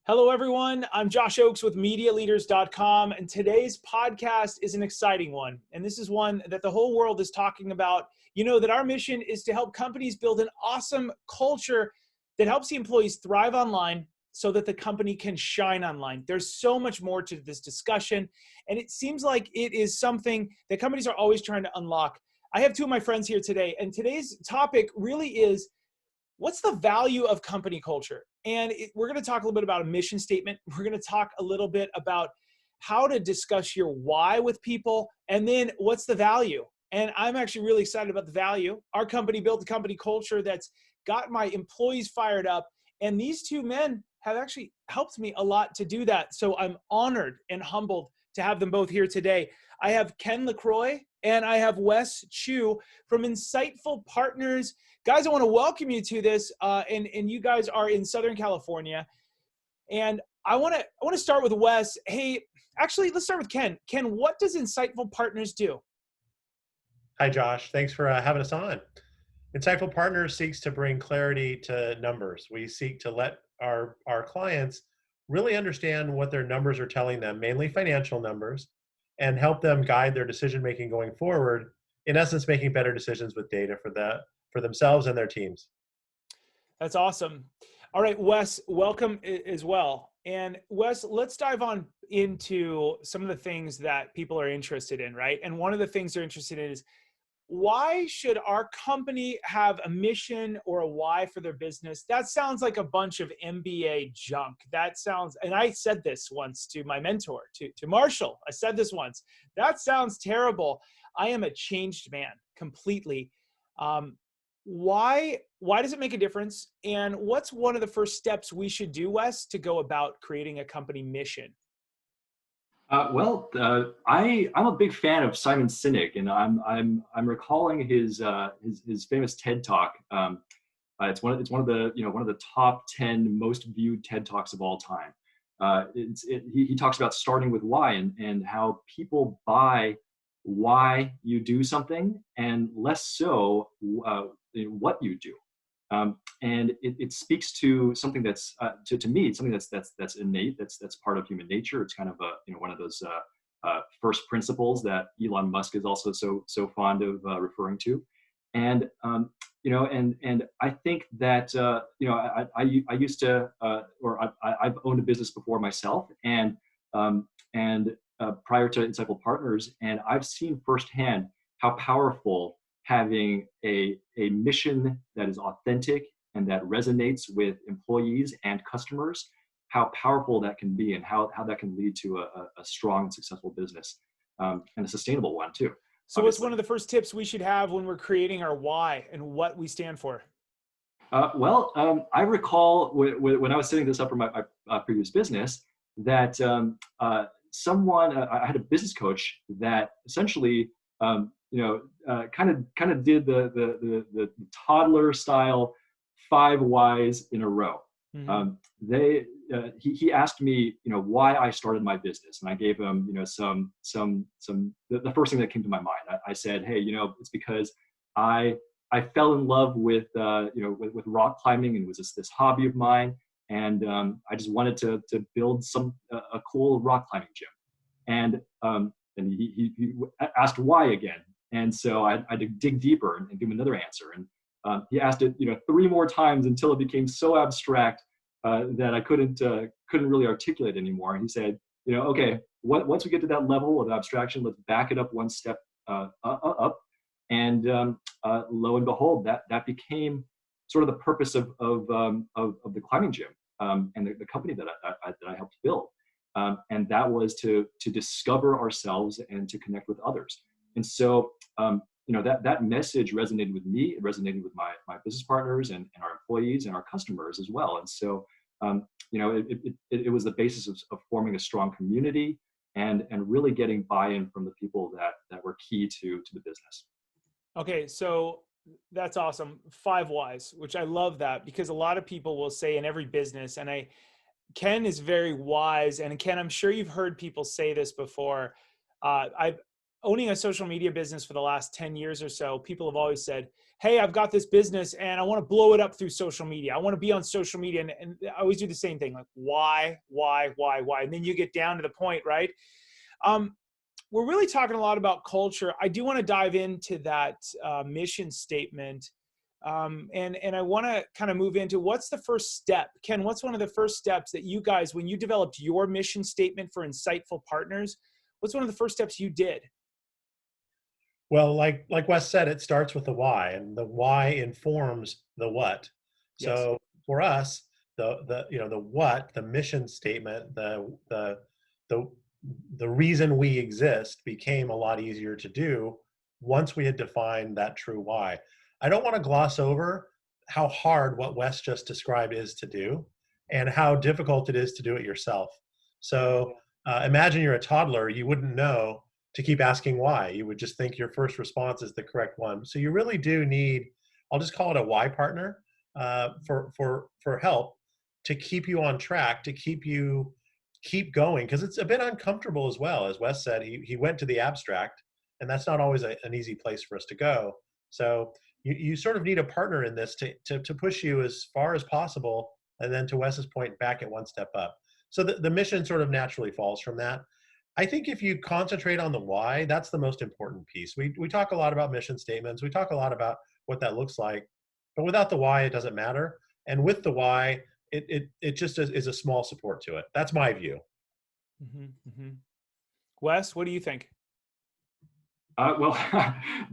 Hello, everyone. I'm Josh Oakes with MediaLeaders.com, and today's podcast is an exciting one. And this is one that the whole world is talking about. You know that our mission is to help companies build an awesome culture that helps the employees thrive online so that the company can shine online. There's so much more to this discussion, and it seems like it is something that companies are always trying to unlock. I have two of my friends here today, and today's topic really is what's the value of company culture? And we're going to talk a little bit about a mission statement. We're going to talk a little bit about how to discuss your why with people, and then what's the value. And I'm actually really excited about the value. Our company built a company culture that's got my employees fired up. And these two men have actually helped me a lot to do that. So I'm honored and humbled to have them both here today. I have Ken LaCroix and I have Wes Chu from Insightful Partners. Guys, I want to welcome you to this, and you guys are in Southern California. And I want to start with Wes. Hey, actually, let's start with Ken. Ken, what does Insightful Partners do? Hi, Josh. Thanks for having us on. Insightful Partners seeks to bring clarity to numbers. We seek to let our clients really understand what their numbers are telling them, mainly financial numbers, and help them guide their decision-making going forward, in essence, making better decisions with data for themselves and their teams. That's awesome. All right, Wes, welcome as well. And Wes, let's dive on into some of the things that people are interested in, right? And one of the things they're interested in is, why should our company have a mission or a why for their business? That sounds like a bunch of MBA junk. That sounds, and I said this once to my mentor, to Marshall. I said this once. That sounds terrible. I am a changed man completely. Why does it make a difference? And what's one of the first steps we should do, Wes, to go about creating a company mission? I'm a big fan of Simon Sinek, and I'm recalling his famous TED Talk. It's one of the top 10 most viewed TED Talks of all time. He talks about starting with why and how people buy why you do something and less so what you do. And it speaks to something that's to me, it's something that's innate, that's part of human nature. It's kind of one of those first principles that Elon Musk is also so fond of referring to. And and I think that I used to I've owned a business before myself, and prior to Insightful Partners, and I've seen firsthand how powerful having a mission that is authentic and that resonates with employees and customers, how powerful that can be, and how that can lead to a strong and successful business, and a sustainable one too. So obviously, what's one of the first tips we should have when we're creating our why and what we stand for? I recall when I was setting this up for my previous business that I had a business coach that essentially kind of did the toddler style 5 whys in a row. Mm-hmm. He asked me, why I started my business, and I gave him, the first thing that came to my mind. I said, hey, it's because I fell in love with with rock climbing, and it was this hobby of mine, and I just wanted to build a cool rock climbing gym, and he asked why again. And so I had to dig deeper and give him another answer. And he asked it, 3 more times until it became so abstract that I couldn't really articulate anymore. And he said, okay, once we get to that level of abstraction, let's back it up one step up. And lo and behold, that became sort of the purpose of the climbing gym and the company that I helped build. And that was to discover ourselves and to connect with others. And so, that message resonated with me. It resonated with my business partners and our employees and our customers as well. And so, it was the basis of forming a strong community and really getting buy-in from the people that were key to the business. Okay, so that's awesome. 5 whys, which I love that, because a lot of people will say in every business, and Ken is very wise. And Ken, I'm sure you've heard people say this before. I've owning a social media business for the last 10 years or so. People have always said, hey, I've got this business and I want to blow it up through social media. I want to be on social media. And I always do the same thing, like why? And then you get down to the point, right? We're really talking a lot about culture. I do want to dive into that mission statement. And I want to kind of move into what's the first step. Ken, what's one of the first steps that you guys, when you developed your mission statement for Insightful Partners, what's one of the first steps you did? Well, like Wes said, it starts with the why, and the why informs the what. Yes. So for us, the what, the mission statement, the reason we exist became a lot easier to do once we had defined that true why. I don't want to gloss over how hard what Wes just described is to do and how difficult it is to do it yourself. So imagine you're a toddler, you wouldn't know to keep asking why. You would just think your first response is the correct one. So you really do need, I'll just call it a why partner for help to keep you on track, to keep going, because it's a bit uncomfortable as well. As Wes said, he went to the abstract, and that's not always an easy place for us to go. So you sort of need a partner in this to push you as far as possible, and then to Wes's point, back at one step up. So the mission sort of naturally falls from that. I think if you concentrate on the why, that's the most important piece. We talk a lot about mission statements. We talk a lot about what that looks like, but without the why, it doesn't matter. And with the why, it just is a small support to it. That's my view. Wes, what do you think? Well,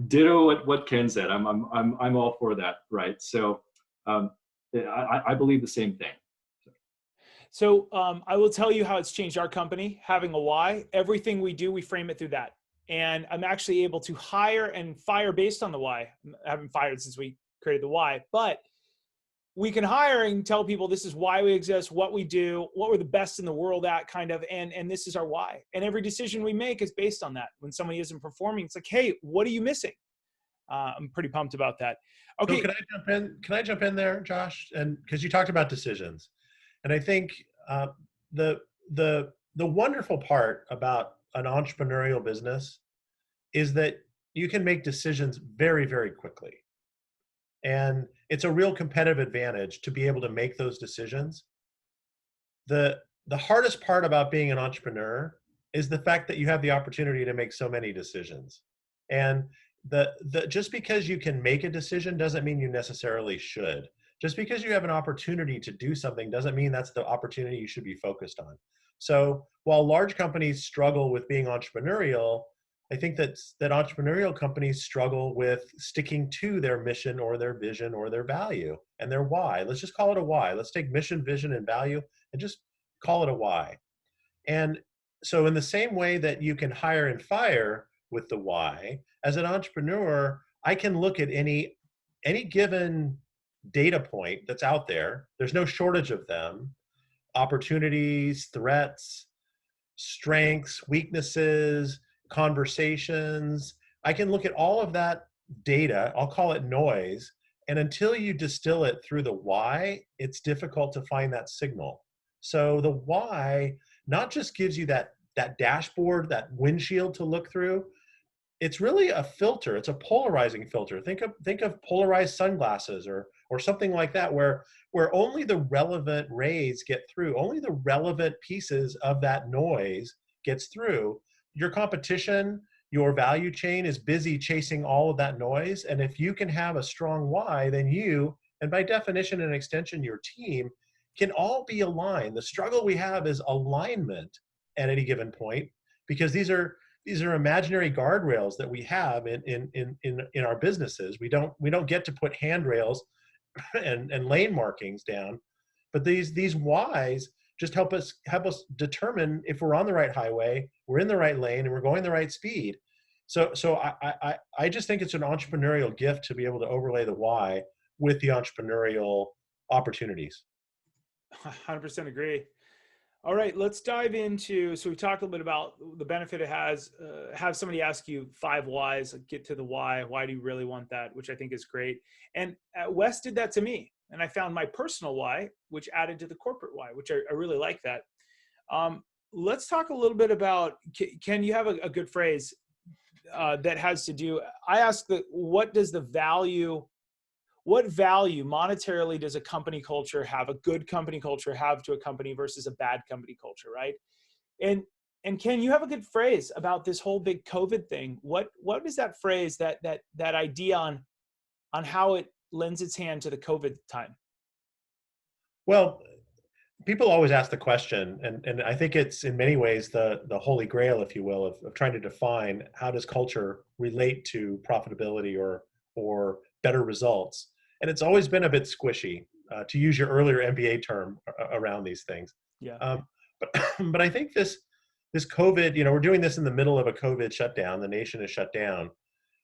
ditto what Ken said. I'm all for that, right? So I believe the same thing. So I will tell you how it's changed our company, having a why. Everything we do, we frame it through that. And I'm actually able to hire and fire based on the why. I haven't fired since we created the why, but we can hire and tell people this is why we exist, what we do, what we're the best in the world at, kind of, and this is our why. And every decision we make is based on that. When somebody isn't performing, it's like, hey, what are you missing? I'm pretty pumped about that. Okay. So can I jump in there, Josh? And because you talked about decisions. And I think the wonderful part about an entrepreneurial business is that you can make decisions very, very quickly. And it's a real competitive advantage to be able to make those decisions. The hardest part about being an entrepreneur is the fact that you have the opportunity to make so many decisions. And just because you can make a decision doesn't mean you necessarily should. Just because you have an opportunity to do something doesn't mean that's the opportunity you should be focused on. So while large companies struggle with being entrepreneurial, I think that entrepreneurial companies struggle with sticking to their mission or their vision or their value and their why. Let's just call it a why. Let's take mission, vision, and value and just call it a why. And so in the same way that you can hire and fire with the why, as an entrepreneur, I can look at any given data point that's out there. There's no shortage of them. Opportunities, threats, strengths, weaknesses, conversations. I can look at all of that data, I'll call it noise, and until you distill it through the why, it's difficult to find that signal. So the why not just gives you that dashboard, that windshield to look through, it's really a filter. It's a polarizing filter. Think of polarized sunglasses or something like that, where only the relevant rays get through, only the relevant pieces of that noise gets through. Your competition, your value chain is busy chasing all of that noise. And if you can have a strong why, then you, and by definition and extension, your team, can all be aligned. The struggle we have is alignment at any given point, because these are imaginary guardrails that we have in our businesses. We don't get to put handrails and lane markings down, but these whys just help us determine if we're on the right highway, we're in the right lane, and we're going the right speed. So I just think it's an entrepreneurial gift to be able to overlay the why with the entrepreneurial opportunities. 100% agree. All right, let's dive into, so we talked a little bit about the benefit it has, have somebody ask you 5 whys, get to the why do you really want that, which I think is great. And Wes did that to me, and I found my personal why, which added to the corporate why, which I really like that. Let's talk a little bit about, Ken, you have a good phrase that has to do, I asked what does the value what value monetarily does a company culture have, a good company culture have to a company versus a bad company culture, right? And Ken, you have a good phrase about this whole big COVID thing. What is that phrase, that idea on how it lends its hand to the COVID time? Well, people always ask the question, and I think it's in many ways the Holy Grail, if you will, of trying to define how does culture relate to profitability or better results. And it's always been a bit squishy, to use your earlier MBA term around these things. Yeah. But but I think this COVID, we're doing this in the middle of a COVID shutdown. The nation is shut down.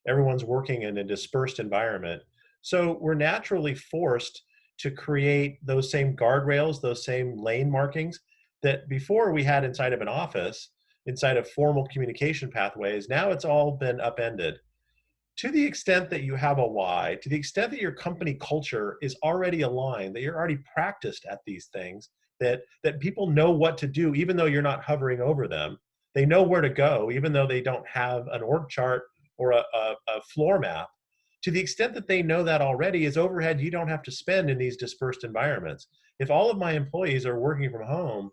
Everyone's working in a dispersed environment. So we're naturally forced to create those same guardrails, those same lane markings that before we had inside of an office, inside of formal communication pathways. Now it's all been upended. To the extent that you have a why, to the extent that your company culture is already aligned, that you're already practiced at these things, that people know what to do, even though you're not hovering over them. They know where to go, even though they don't have an org chart or a floor map. To the extent that they know that already is overhead you don't have to spend in these dispersed environments. If all of my employees are working from home,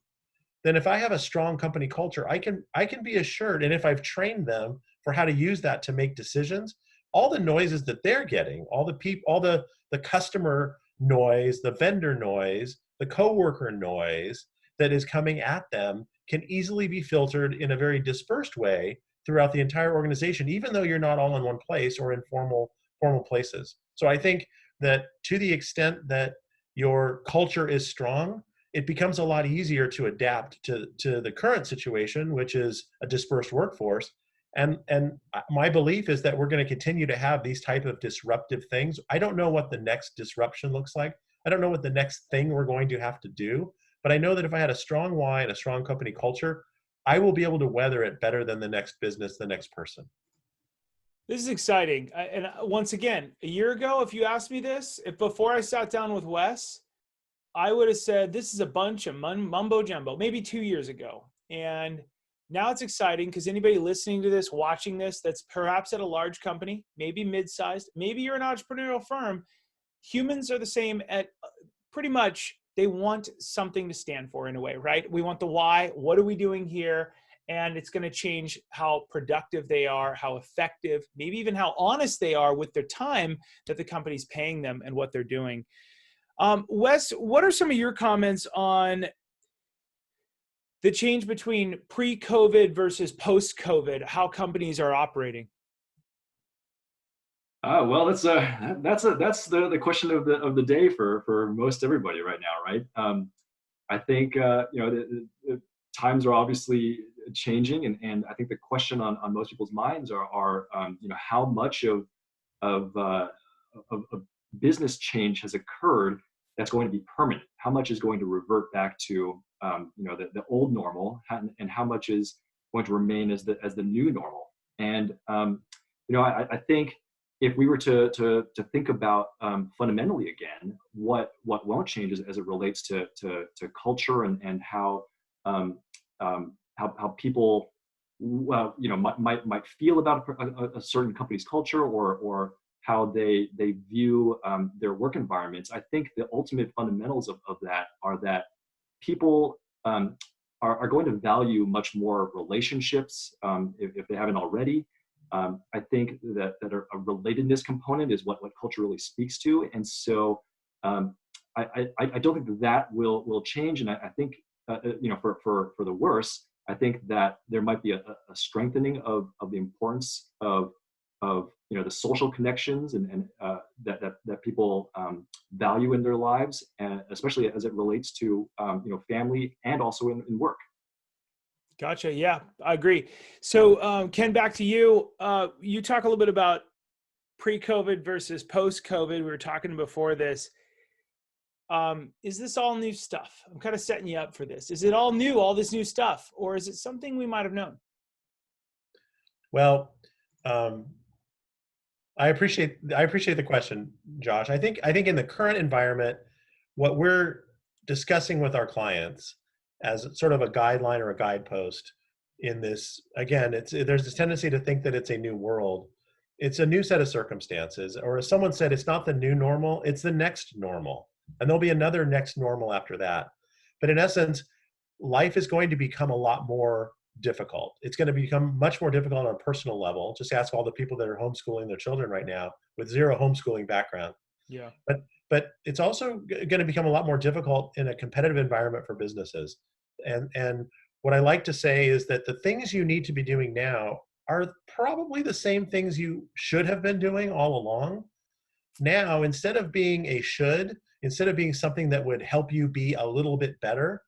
then if I have a strong company culture, I can be assured, and if I've trained them for how to use that to make decisions, all the noises that they're getting, all the customer noise, the vendor noise, the coworker noise that is coming at them can easily be filtered in a very dispersed way throughout the entire organization, even though you're not all in one place or in formal places. So I think that to the extent that your culture is strong, it becomes a lot easier to adapt to the current situation, which is a dispersed workforce. And my belief is that we're going to continue to have these type of disruptive things. I don't know what the next disruption looks like. I don't know what the next thing we're going to have to do. But I know that if I had a strong why and a strong company culture, I will be able to weather it better than the next business, the next person. This is exciting. And once again, a year ago, if you asked me this, if before I sat down with Wes, I would have said, this is a bunch of mumbo jumbo, maybe 2 years ago. And now it's exciting because anybody listening to this, watching this, that's perhaps at a large company, maybe mid-sized, maybe you're an entrepreneurial firm, humans are the same at pretty much, they want something to stand for in a way, right? We want the why, what are we doing here? And it's going to change how productive they are, how effective, maybe even how honest they are with their time that the company's paying them and what they're doing. Wes, what are some of your comments on the change between pre-COVID versus post-COVID, how companies are operating? Well, that's the question of the day for most everybody right now, right? I think the times are obviously changing, and I think the question on most people's minds are how much of business change has occurred that's going to be permanent. How much is going to revert back to the old normal, and how much is going to remain as the new normal? And I think if we were to think about fundamentally again, what won't change as it relates to culture and how people might feel about a certain company's culture or how they view their work environments. I think the ultimate fundamentals of that are that people are going to value much more relationships if they haven't already. I think that a relatedness component is what culture really speaks to, and so I don't think that will change. And I think for the worse, I think that there might be a strengthening of the importance of the social connections and that people value in their lives, and especially as it relates to family and also in work. Gotcha. Yeah, I agree. So Ken, back to you. You talk a little bit about pre-COVID versus post-COVID. We were talking before this. Is this all new stuff? I'm kind of setting you up for this. Is it all new, all this new stuff, or is it something we might have known? Well, I appreciate the question, Josh. I think in the current environment, what we're discussing with our clients as sort of a guideline or a guidepost in this, again, there's this tendency to think that it's a new world. It's a new set of circumstances, or as someone said, it's not the new normal, it's the next normal. And there'll be another next normal after that. But in essence, life is going to become a lot more difficult. It's going to become much more difficult on a personal level. Just ask all the people that are homeschooling their children right now with zero homeschooling background. Yeah. But it's also going to become a lot more difficult in a competitive environment for businesses. And what I like to say is that the things you need to be doing now are probably the same things you should have been doing all along. Now, instead of being a should, instead of being something that would help you be a little bit better,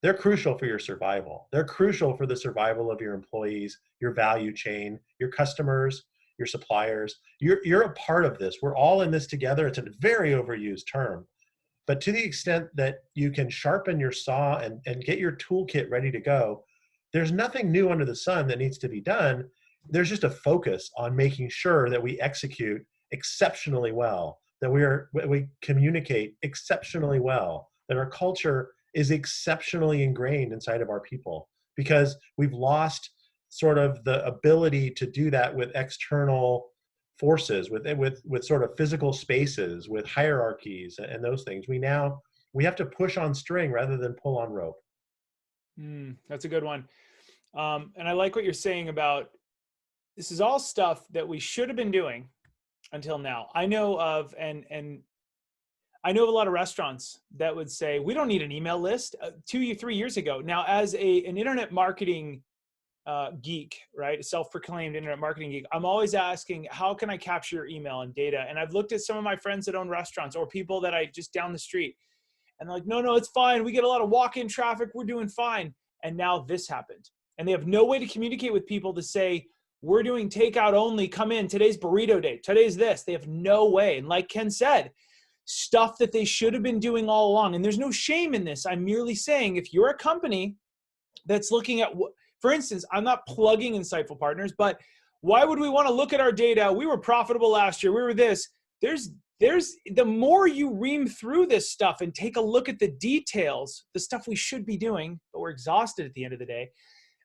they're crucial for your survival. They're crucial for the survival of your employees, your value chain, your customers, your suppliers. You're a part of this. We're all in this together. It's a very overused term. But to the extent that you can sharpen your saw and get your toolkit ready to go, there's nothing new under the sun that needs to be done. There's just a focus on making sure that we execute exceptionally well, that we communicate exceptionally well, that our culture is exceptionally ingrained inside of our people, because we've lost sort of the ability to do that with external forces, with sort of physical spaces, with hierarchies and those things. We have to push on string rather than pull on rope. That's a good one. And I like what you're saying about this is all stuff that we should have been doing until now. I know of, and I know of a lot of restaurants that would say, we don't need an email list 3 years ago. Now, as an internet marketing geek, right? A self-proclaimed internet marketing geek, I'm always asking, how can I capture your email and data? And I've looked at some of my friends that own restaurants or people that I just down the street, and they're like, no, it's fine. We get a lot of walk-in traffic. We're doing fine. And now this happened. And they have no way to communicate with people to say, we're doing takeout only. Come in. Today's burrito day. Today's this. They have no way. And like Ken said, stuff that they should have been doing all along. And there's no shame in this. I'm merely saying, if you're a company that's looking at, for instance, I'm not plugging Insightful Partners, but why would we want to look at our data? We were profitable last year. We were this. There's the more you ream through this stuff and take a look at the details, the stuff we should be doing, but we're exhausted at the end of the day,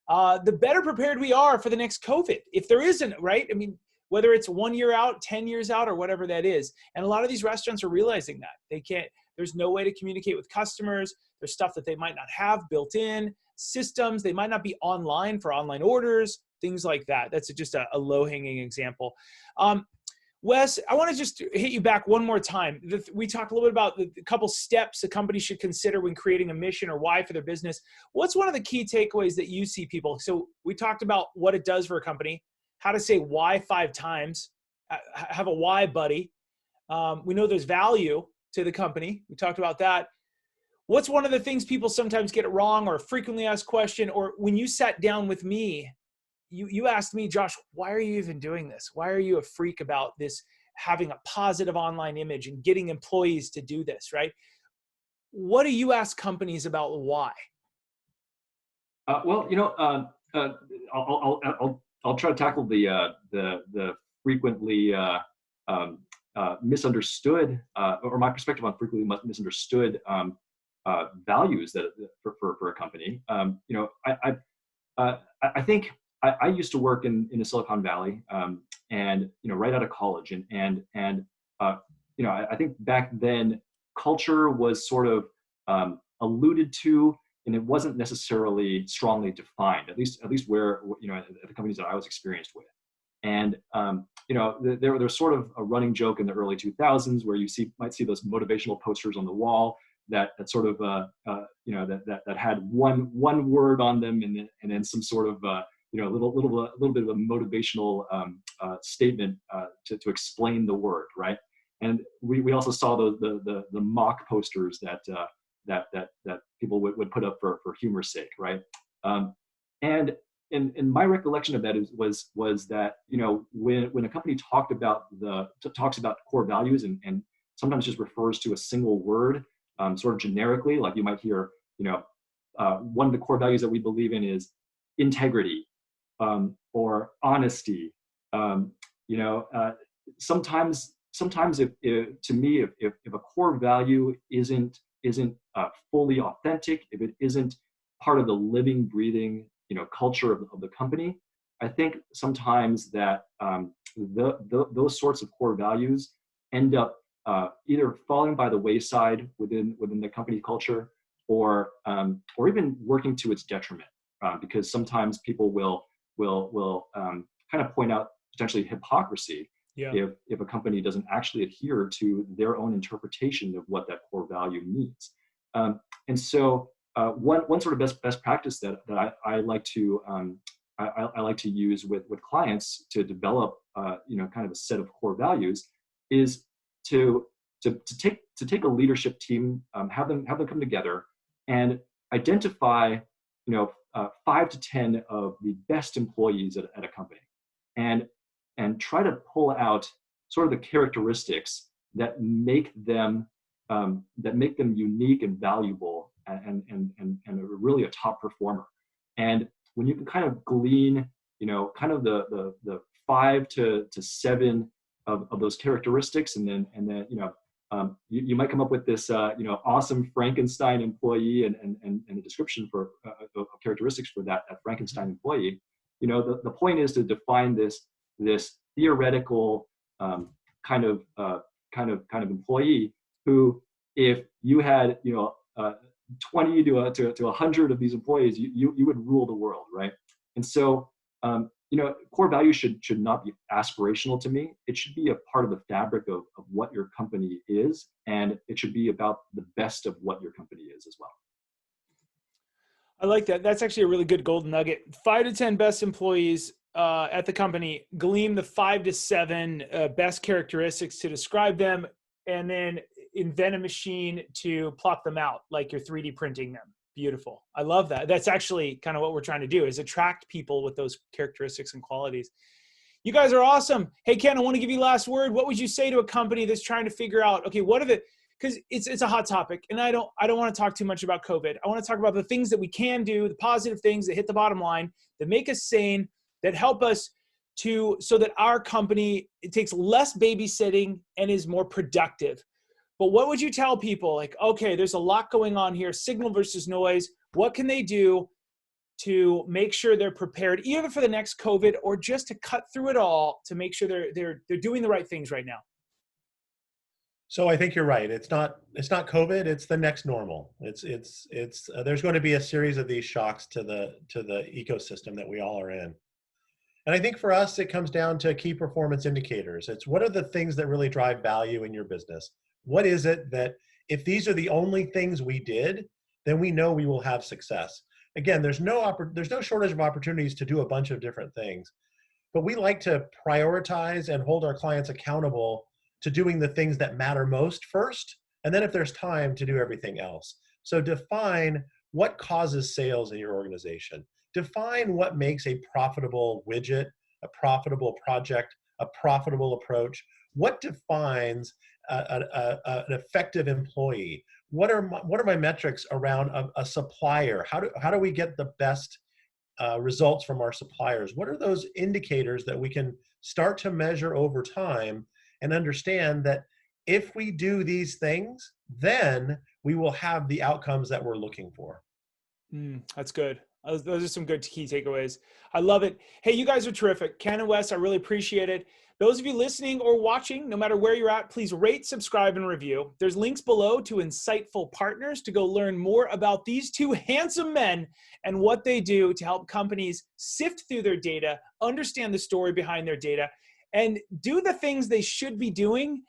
the better prepared we are for the next COVID. If there isn't, right? I mean, whether it's 1 year out, 10 years out, or whatever that is. And a lot of these restaurants are realizing that there's no way to communicate with customers. There's stuff that they might not have built in, systems. They might not be online for online orders, things like that. That's just a low-hanging example. Wes, I want to just hit you back one more time. We talked a little bit about the couple steps a company should consider when creating a mission or why for their business. What's one of the key takeaways that you see people? So we talked about what it does for a company, how to say why 5 times, have a why buddy. We know there's value to the company. We talked about that. What's one of the things people sometimes get it wrong or frequently asked question, or when you sat down with me, you asked me, Josh, why are you even doing this? Why are you a freak about this, having a positive online image and getting employees to do this, right? What do you ask companies about why? Well, I'll try to tackle the frequently misunderstood, or my perspective on frequently misunderstood values that for a company. I think I used to work in the Silicon Valley, and right out of college, and I think back then culture was sort of alluded to, and it wasn't necessarily strongly defined, at least where at the companies that I was experienced with. And there was sort of a running joke in the early 2000s where you might see those motivational posters on the wall that sort of that had one word on them, and then some sort of little bit of a motivational statement to explain the word, right? And we also saw the mock posters that people would put up for humor's sake, right? And my recollection of that was that when a company talks about core values and sometimes just refers to a single word sort of generically, like you might hear one of the core values that we believe in is integrity, or honesty. Sometimes if a core value isn't fully authentic, if it isn't part of the living, breathing culture of the company, I think sometimes that those sorts of core values end up either falling by the wayside within the company culture, or even working to its detriment, because sometimes people will kind of point out potentially hypocrisy if a company doesn't actually adhere to their own interpretation of what that core value means. And so one sort of best practice that I like to I like to use with clients to develop kind of a set of core values is to take a leadership team, have them come together and identify 5 to 10 of the best employees at a company, and try to pull out sort of the characteristics that make them unique and valuable, and really a top performer. And when you can kind of glean, kind of the 5 to 7 of those characteristics, and then you might come up with this awesome Frankenstein employee, and a description for of characteristics for that Frankenstein employee. The point is to define this theoretical kind of employee who, if you had 20 to 100 of these employees, you would rule the world, right? And so core values should not be aspirational to me. It should be a part of the fabric of what your company is, and it should be about the best of what your company is as well. I like that. That's actually a really good golden nugget. 5 to 10 best employees at the company, glean the 5 to 7 best characteristics to describe them, and then invent a machine to plot them out like you're 3D printing them. Beautiful. I love that. That's actually kind of what we're trying to do, is attract people with those characteristics and qualities. You guys are awesome. Hey, Ken, I want to give you last word. What would you say to a company that's trying to figure out, okay, what are the, because it's a hot topic, and I don't want to talk too much about COVID. I want to talk about the things that we can do, the positive things that hit the bottom line, that make us sane, that help us so that our company, it takes less babysitting and is more productive. But what would you tell people? Like, okay, there's a lot going on here, signal versus noise. What can they do to make sure they're prepared, either for the next COVID or just to cut through it all, to make sure they're doing the right things right now? So I think you're right. It's not COVID. It's the next normal. It's there's going to be a series of these shocks to the ecosystem that we all are in. And I think for us, it comes down to key performance indicators. It's what are the things that really drive value in your business? What is it that if these are the only things we did, then we know we will have success? Again, there's no shortage of opportunities to do a bunch of different things, but we like to prioritize and hold our clients accountable to doing the things that matter most first, and then if there's time, to do everything else. So define what causes sales in your organization. Define what makes a profitable widget, a profitable project, a profitable approach. What defines an effective employee? What are my metrics around a supplier? How do we get the best results from our suppliers? What are those indicators that we can start to measure over time and understand that if we do these things, then we will have the outcomes that we're looking for? That's good. Those are some good key takeaways. I love it. Hey, you guys are terrific. Ken and Wes, I really appreciate it. Those of you listening or watching, no matter where you're at, please rate, subscribe, and review. There's links below to insightful partners to go learn more about these two handsome men and what they do to help companies sift through their data, understand the story behind their data, and do the things they should be doing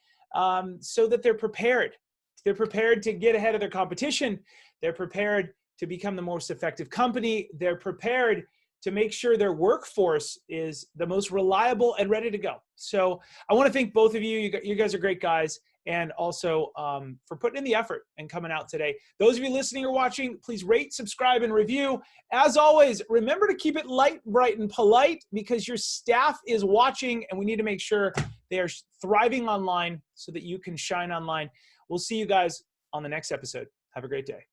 so that they're prepared. They're prepared to get ahead of their competition. They're prepared to become the most effective company. They're prepared to make sure their workforce is the most reliable and ready to go. So I want to thank both of you. You guys are great guys. And also for putting in the effort and coming out today. Those of you listening or watching, please rate, subscribe, and review. As always, remember to keep it light, bright, and polite, because your staff is watching, and we need to make sure they are thriving online so that you can shine online. We'll see you guys on the next episode. Have a great day.